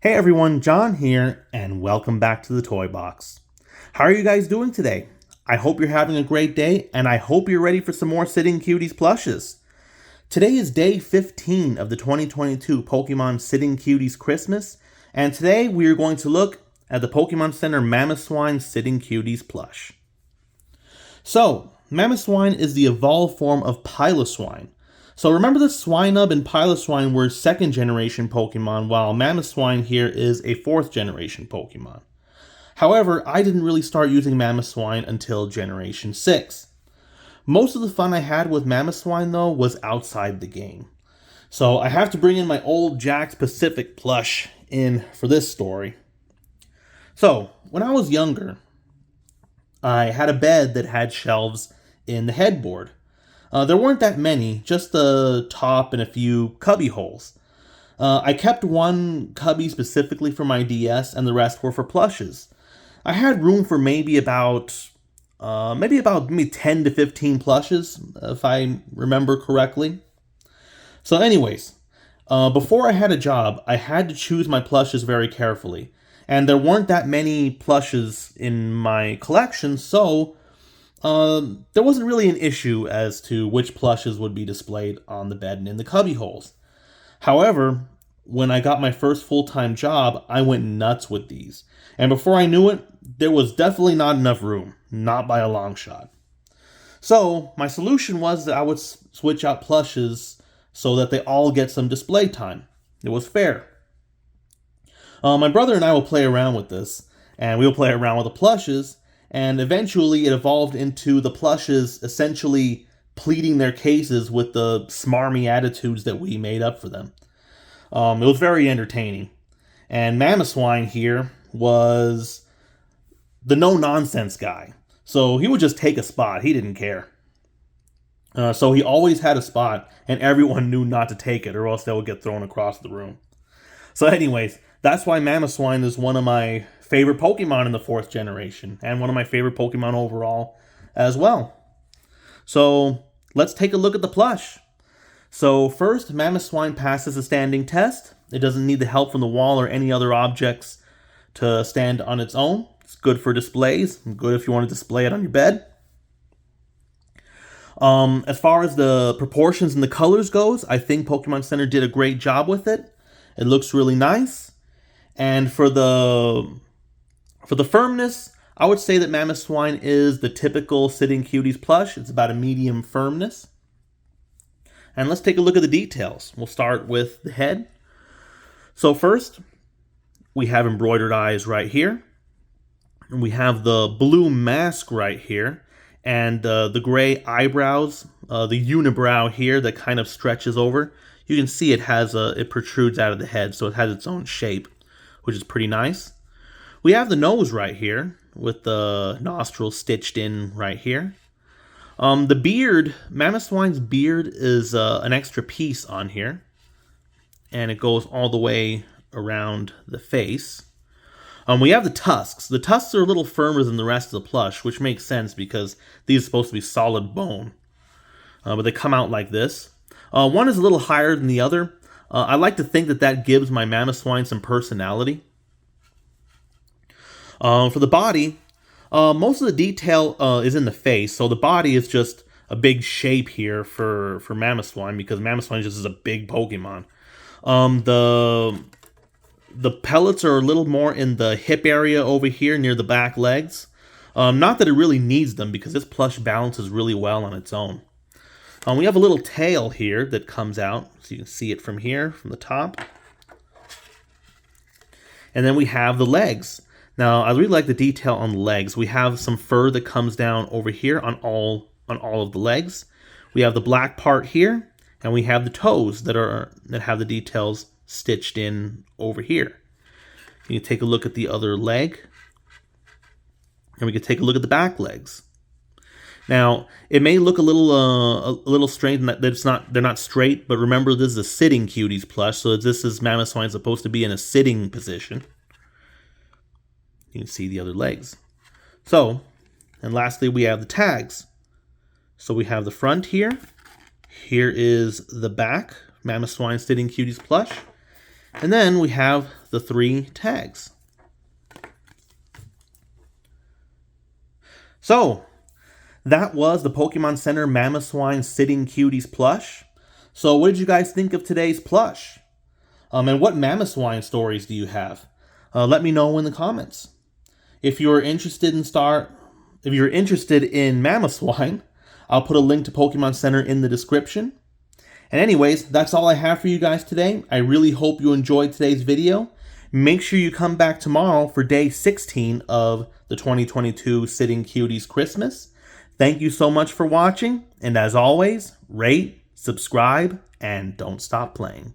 Hey everyone, John here, and welcome back to the Toy Box. How are you guys doing today? I hope you're having a great day, and I hope you're ready for some more Sitting Cuties plushes. Today is day 15 of the 2022 Pokemon Sitting Cuties Christmas, and today we are going to look at the Pokemon Center Mamoswine Sitting Cuties plush. So, Mamoswine is the evolved form of Piloswine. So remember that Swinub and Piloswine were second generation Pokemon, while Mamoswine here is a fourth generation Pokemon. However, I didn't really start using Mamoswine until Generation 6. Most of the fun I had with Mamoswine though was outside the game. So I have to bring in my old Jax Pacific plush in for this story. So, when I was younger, I had a bed that had shelves in the headboard. There weren't that many, just the top and a few cubby holes. I kept one cubby specifically for my DS, and the rest were for plushes. I had room for maybe about 10 to 15 plushes, if I remember correctly. So anyways, before I had a job, I had to choose my plushes very carefully. And there weren't that many plushes in my collection, so there wasn't really an issue as to which plushes would be displayed on the bed and in the cubby holes. However, when I got my first full-time job, I went nuts with these. And before I knew it, there was definitely not enough room, not by a long shot. So, my solution was that I would switch out plushes so that they all get some display time. It was fair. My brother and I will play around with this, and we'll play around with the plushes, and eventually it evolved into the plushes essentially pleading their cases with the smarmy attitudes that we made up for them. It was very entertaining. And Mamoswine here was the no-nonsense guy. So he would just take a spot. He didn't care. So he always had a spot, and everyone knew not to take it, or else they would get thrown across the room. So anyways, that's why Mamoswine is one of my favorite Pokemon in the 4th generation, and one of my favorite Pokemon overall as well. So, let's take a look at the plush. So first, Mamoswine passes a standing test. It doesn't need the help from the wall or any other objects to stand on its own. It's good for displays, good if you want to display it on your bed. As far as the proportions and the colors goes, I think Pokemon Center did a great job with it. It looks really nice. And for the firmness, I would say that Mamoswine is the typical Sitting Cuties plush. It's about a medium firmness. And let's take a look at the details. We'll start with the head. So first, we have embroidered eyes right here. And we have the blue mask right here. And the gray eyebrows, the unibrow here that kind of stretches over. You can see it protrudes out of the head, so it has its own shape, which is pretty nice. We have the nose right here, with the nostrils stitched in right here. The beard, Mamoswine's beard is an extra piece on here, and it goes all the way around the face. We have the tusks. The tusks are a little firmer than the rest of the plush, which makes sense because these are supposed to be solid bone. But they come out like this. One is a little higher than the other. I like to think that gives my Mamoswine some personality. For the body, most of the detail is in the face, so the body is just a big shape here for Mamoswine, because Mamoswine just is a big Pokemon. The pellets are a little more in the hip area over here near the back legs. Not that it really needs them, because this plush balances really well on its own. We have a little tail here that comes out, so you can see it from here, from the top. And then we have the legs. Now, I really like the detail on the legs. We have some fur that comes down over here on all of the legs. We have the black part here, and we have the toes that have the details stitched in over here. You can take a look at the other leg, and we can take a look at the back legs. Now, it may look a little strange that they're not straight, but remember this is a Sitting Cuties plush, so this is Mamoswine supposed to be in a sitting position. You can see the other legs. So, and lastly, we have the tags. So we have the front here. Here is the back, Mamoswine Sitting Cuties plush. And then we have the 3 tags. So, that was the Pokemon Center Mamoswine Sitting Cuties plush. So what did you guys think of today's plush? And what Mamoswine stories do you have? Let me know in the comments. If you're interested in Mamoswine, I'll put a link to Pokemon Center in the description. And anyways, that's all I have for you guys today. I really hope you enjoyed today's video. Make sure you come back tomorrow for day 16 of the 2022 Sitting Cuties Christmas. Thank you so much for watching, and as always, rate, subscribe, and don't stop playing.